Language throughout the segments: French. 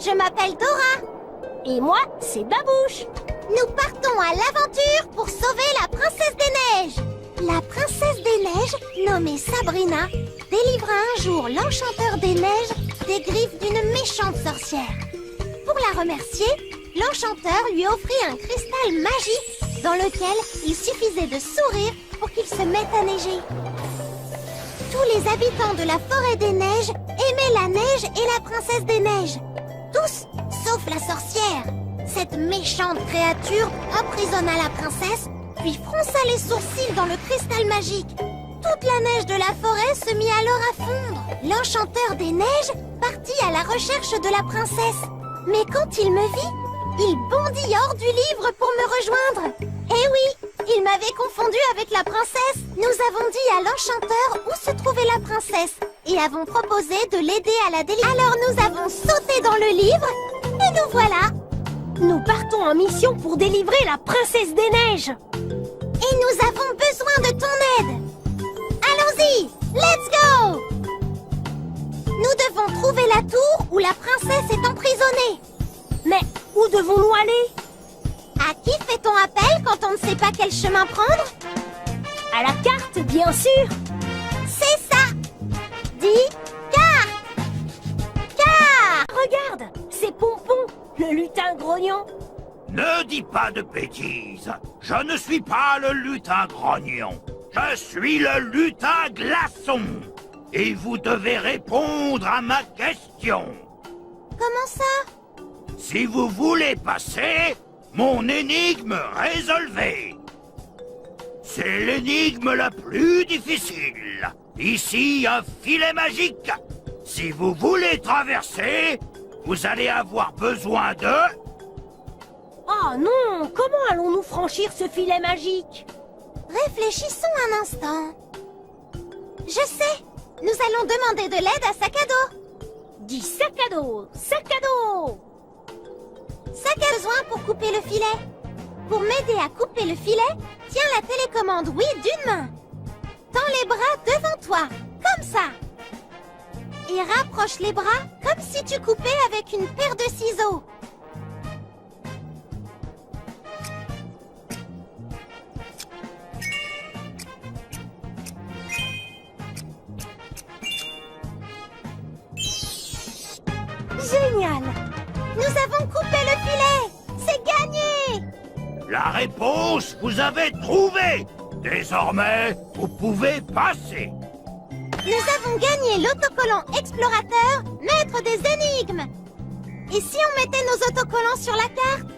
Je m'appelle Dora. Et moi, c'est Babouche. Nous partons à l'aventure pour sauver la princesse des neiges. La princesse des neiges, nommée Sabrina, délivra un jour l'enchanteur des neiges des griffes d'une méchante sorcière. Pour la remercier, l'enchanteur lui offrit un cristal magique dans lequel il suffisait de sourire pour qu'il se mette à neiger. Tous les habitants de la forêt des neiges aimaient la neige et la princesse des neiges. Tous, sauf la sorcière. Cette méchante créature emprisonna la princesse, puis fronça les sourcils dans le cristal magique. Toute la neige de la forêt se mit alors à fondre. L'enchanteur des neiges partit à la recherche de la princesse. Mais quand il me vit, il bondit hors du livre pour me rejoindre. Eh oui, il m'avait confondu avec la princesse. Nous avons dit à l'enchanteur où se trouvait la princesse et avons proposé de l'aider à la délivrer. Alors nous avons sauté dans le livre et nous voilà. Nous partons en mission pour délivrer la princesse des neiges. Et nous avons besoin de ton aide. Allons-y, let's go! Nous devons trouver la tour où la princesse est emprisonnée. Mais où devons-nous aller? À qui fait-on appel quand on ne sait pas quel chemin prendre? À la carte, bien sûr. C'est ça! Dis carte! Carte! Regarde, c'est Pompon, le lutin grognon. Ne dis pas de bêtises. Je ne suis pas le lutin grognon. Je suis le lutin glaçon. Et vous devez répondre à ma question. Comment ça? Si vous voulez passer, mon énigme résolvée. C'est l'énigme la plus difficile. Ici, un filet magique. Si vous voulez traverser, vous allez avoir besoin de... Oh non, comment allons-nous franchir ce filet magique? Réfléchissons un instant. Je sais, nous allons demander de l'aide à Sac à dos. Dis sac à dos, sac à dos. Sac a besoin pour couper le filet. Pour m'aider à couper le filet, tiens la télécommande oui d'une main. Tends les bras devant toi, comme ça. Et rapproche les bras comme si tu coupais avec une paire de ciseaux. Génial! Nous avons coupé le filet! C'est gagné! La réponse, vous avez trouvé. Désormais, vous pouvez passer. Nous avons gagné l'autocollant explorateur, maître des énigmes. Et si on mettait nos autocollants sur la carte?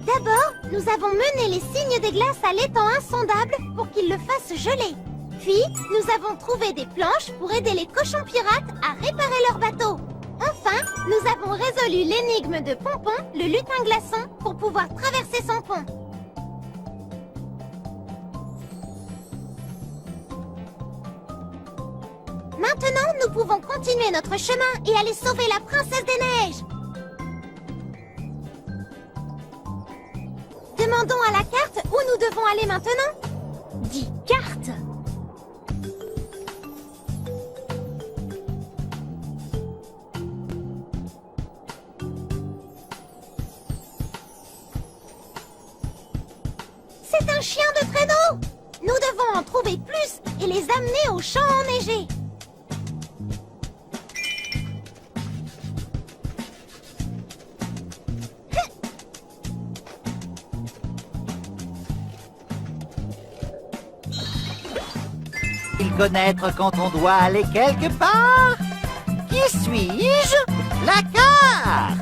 D'abord, nous avons mené les signes des glaces à l'étang insondable pour qu'ils le fassent geler. Puis, nous avons trouvé des planches pour aider les cochons pirates à réparer leur bateau. Enfin, nous avons résolu l'énigme de Pompon, le lutin glaçon, pour pouvoir traverser son pont. Maintenant, nous pouvons continuer notre chemin et aller sauver la princesse des neiges. Demandons à la carte où nous devons aller maintenant. Dis carte. C'est un chien de traîneau! Nous devons en trouver plus et les amener au champ enneigé. Il connaître quand on doit aller quelque part? Qui suis-je? La carte!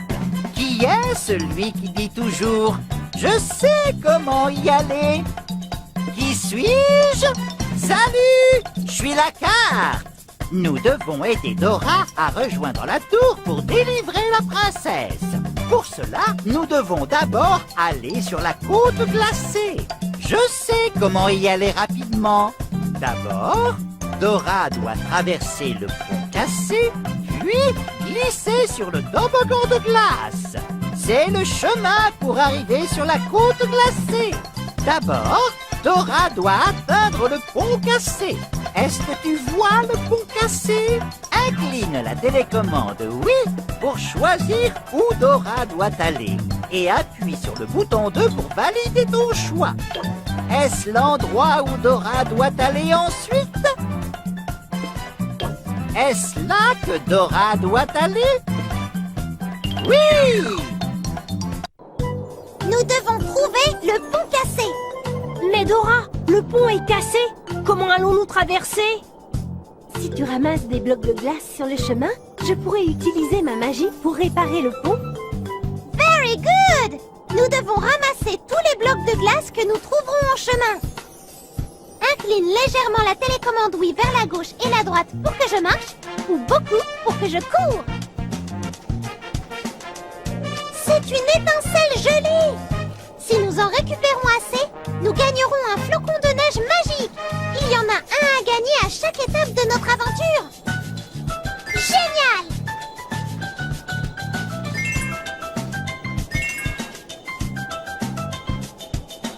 Qui est celui qui dit toujours « Je sais comment y aller » ? Qui suis-je? Salut! Je suis la carte! Nous devons aider Dora à rejoindre la tour pour délivrer la princesse. Pour cela, nous devons d'abord aller sur la côte glacée. Je sais comment y aller rapidement. D'abord, Dora doit traverser le pont cassé, puis glisser sur le toboggan de glace. C'est le chemin pour arriver sur la côte glacée. D'abord, Dora doit atteindre le pont cassé. Est-ce que tu vois le pont cassé? incline la télécommande oui pour choisir où Dora doit aller et appuie sur le bouton 2 pour valider ton choix. Est-ce l'endroit où Dora doit aller ensuite? Est-ce là que Dora doit aller? Oui! Nous devons trouver le pont cassé. Mais Dora, le pont est cassé. Comment allons-nous traverser? Si tu ramasses des blocs de glace sur le chemin, je pourrais utiliser ma magie pour réparer le pont. Very good! Nous devons ramasser tous les blocs de glace que nous trouverons en chemin. Incline légèrement la télécommande oui vers la gauche et la droite pour que je marche, ou beaucoup pour que je cours. C'est une étincelle gelée! Si nous en récupérons assez, nous gagnerons un flocon de neige magique. Il y en a un à gagner à chaque étape de notre aventure. Génial!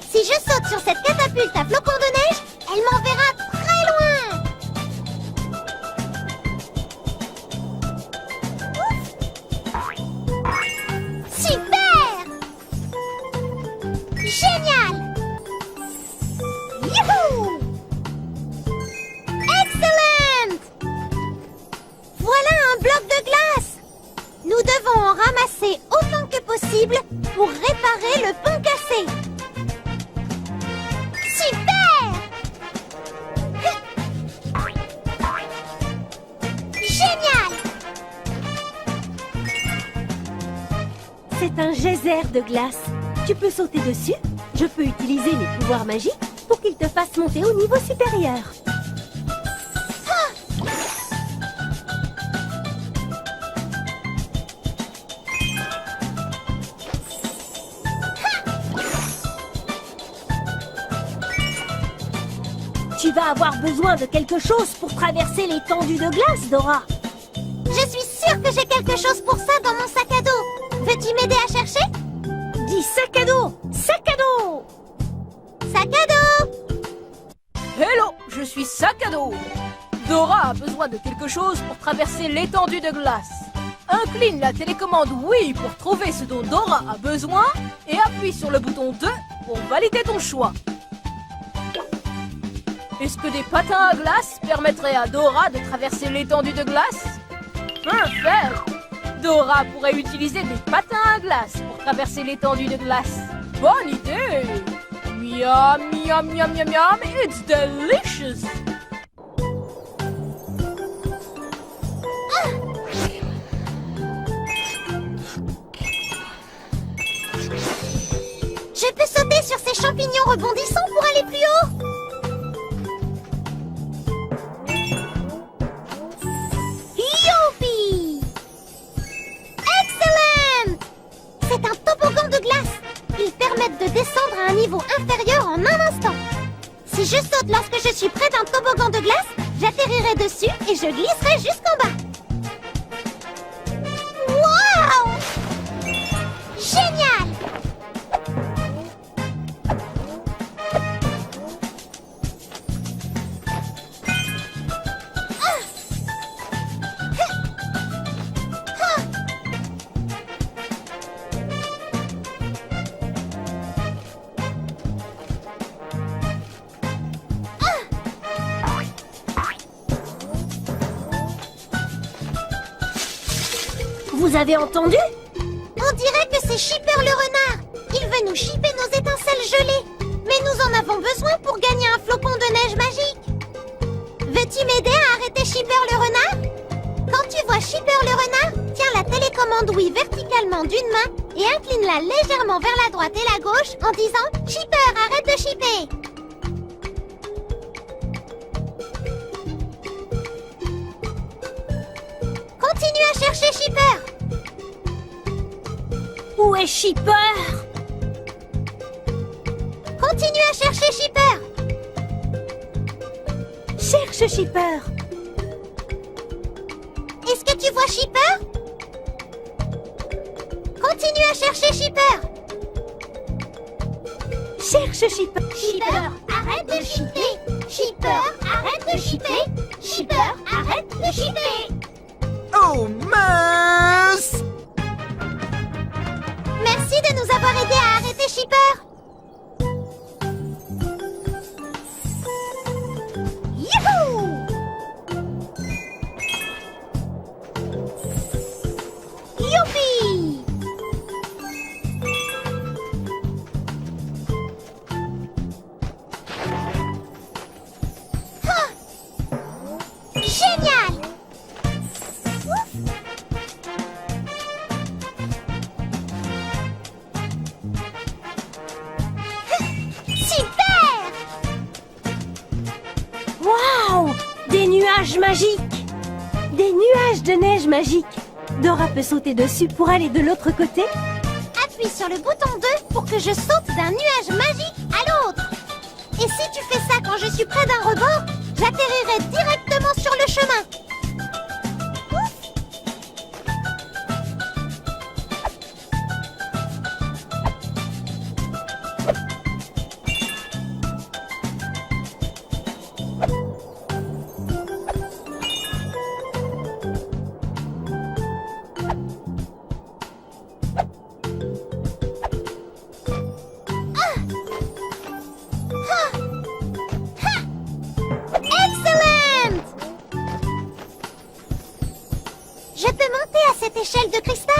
Si je saute sur cette catapulte à flocon de neige, elle m'enverra très loin. Ouf. Super! Génial! Youhou! Excellent! Voilà un bloc de glace. Nous devons en ramasser autant que possible pour réparer le pont cassé. Super! Génial! C'est un geyser de glace. Tu peux sauter dessus. Je peux utiliser mes pouvoirs magiques pour qu'ils te fassent monter au niveau supérieur. Tu vas avoir besoin de quelque chose pour traverser l'étendue de glace, Dora. Je suis sûre que j'ai quelque chose pour ça dans mon sac à dos. Veux-tu m'aider à chercher? Dis sac à dos! Sac à dos! Sac à dos! Hello, je suis Sac à dos. Dora a besoin de quelque chose pour traverser l'étendue de glace. Incline la télécommande oui pour trouver ce dont Dora a besoin et appuie sur le bouton 2 pour valider ton choix. Est-ce que des patins à glace permettraient à Dora de traverser l'étendue de glace? Perfect! Dora pourrait utiliser des patins à glace pour traverser l'étendue de glace. Bonne idée! Miam, miam, miam, miam, miam, it's delicious! Je peux sauter sur ces champignons rebondissants pour aller plus haut. Youpi! Excellent! C'est un toboggan de glace. Ils permettent de descendre à un niveau inférieur en un instant. Si je saute lorsque je suis près d'un toboggan de glace, j'atterrirai dessus et je glisserai jusqu'en bas. Waouh! Génial! Vous avez entendu? On dirait que c'est Shipper le renard. Il veut nous shipper nos étincelles gelées. Mais nous en avons besoin pour gagner un flocon de neige magique. Veux-tu m'aider à arrêter Shipper le renard? Quand tu vois Shipper le renard, tiens la télécommande oui verticalement d'une main et incline-la légèrement vers la droite et la gauche en disant « Shipper, arrête de shipper !» Continue à chercher Shipper. Où est Shipper? Continue à chercher Shipper. Cherche Shipper. Est-ce que tu vois Shipper? Continue à chercher Shipper. Cherche Shipper. Shipper, arrête de shipper. Shipper, arrête de shipper. Shipper, arrête de shipper. Mus! Merci de nous avoir aidés à arrêter Shipper. Youhou! Youpi! Ah! Génial! Ouf! Super! Waouh! Des nuages magiques! Des nuages de neige magique! Dora peut sauter dessus pour aller de l'autre côté? Appuie sur le bouton 2 pour que je saute d'un nuage magique à l'autre. Et si tu fais ça quand je suis près d'un rebord, j'atterrirai directement sur le chemin. Ouf! Excellent! Je peux monter à cette échelle de cristal.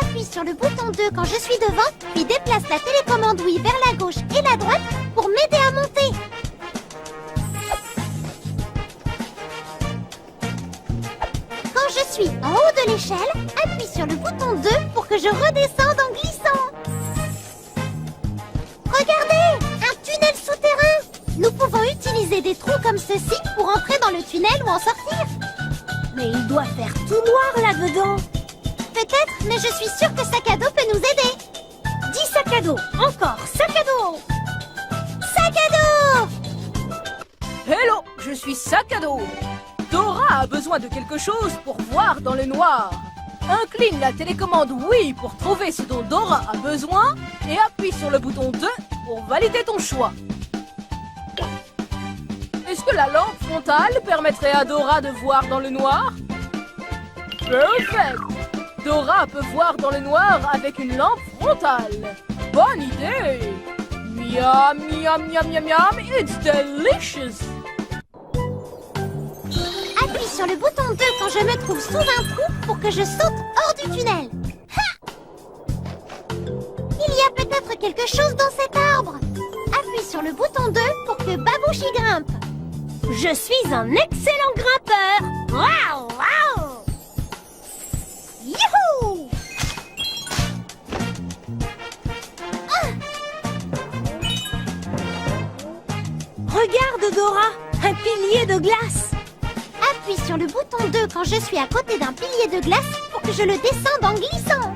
Appuie sur le bouton 2 quand je suis devant, puis déplace la télécommande Wii vers la gauche et la droite pour m'aider à monter. Quand je suis en haut de l'échelle, appuie sur le bouton 2 pour que je redescende en glissant. Regardez, un tunnel souterrain. Nous pouvons utiliser des trous comme ceci pour entrer dans le tunnel ou en sortir. Mais il doit faire tout noir là-dedans! Peut-être, mais je suis sûre que sac à dos peut nous aider. 10 sacs à dos! Encore! Sac à dos! Sac à dos! Hello, je suis Sac à dos. Dora a besoin de quelque chose pour voir dans le noir. Incline la télécommande oui pour trouver ce dont Dora a besoin et appuie sur le bouton 2 pour valider ton choix. Est-ce que la lampe frontale permettrait à Dora de voir dans le noir? Perfect! Dora peut voir dans le noir avec une lampe frontale. Bonne idée! Miam, miam, miam, miam, miam, it's delicious! Appuie sur le bouton 2 quand je me trouve sous un trou pour que je saute hors du tunnel. Ha! Il y a peut-être quelque chose dans cet arbre. Appuie sur le bouton 2 pour que Babouche y grimpe. Je suis un excellent grimpeur! Waouh! Waouh! Youhou! Regarde, Dora! Un pilier de glace! Appuie sur le bouton 2 quand je suis à côté d'un pilier de glace pour que je le descende en glissant.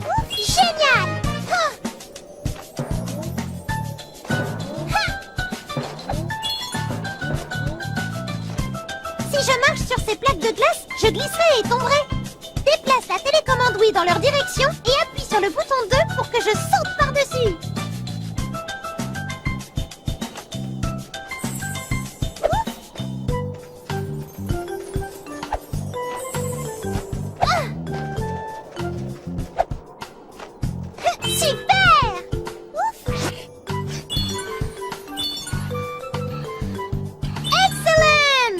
Ouf, génial! Ah! Si je marche sur ces plaques de glace, je glisserai et tomberai. Déplace la télécommande Wii dans leur direction et appuie sur le bouton 2 pour que je saute par-dessus. Super! Ouf! Excellent!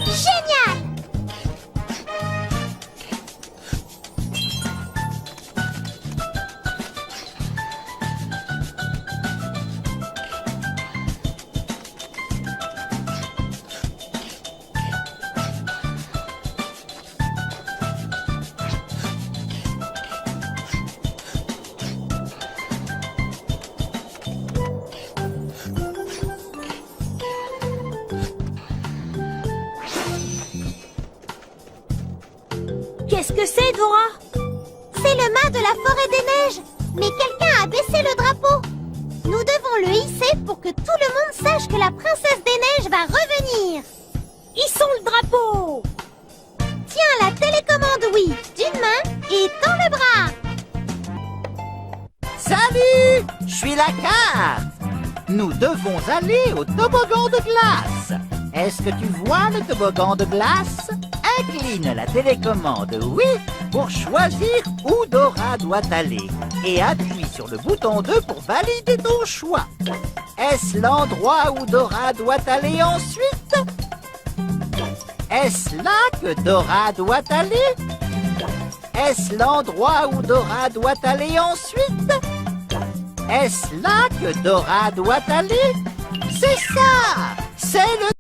Génial! Qu'est-ce que c'est, Dora? C'est le mât de la forêt des neiges. Mais quelqu'un a baissé le drapeau. Nous devons le hisser pour que tout le monde sache que la princesse des neiges va revenir. Hissons le drapeau! Tiens la télécommande Wii d'une main et tends le bras. Salut! Je suis la carte! Nous devons aller au toboggan de glace. Est-ce que tu vois le toboggan de glace? Incline la télécommande oui pour choisir où Dora doit aller et appuie sur le bouton 2 pour valider ton choix. Est-ce l'endroit où Dora doit aller ensuite? Est-ce là que Dora doit aller? Est-ce l'endroit où Dora doit aller ensuite? Est-ce là que Dora doit aller? C'est ça! C'est le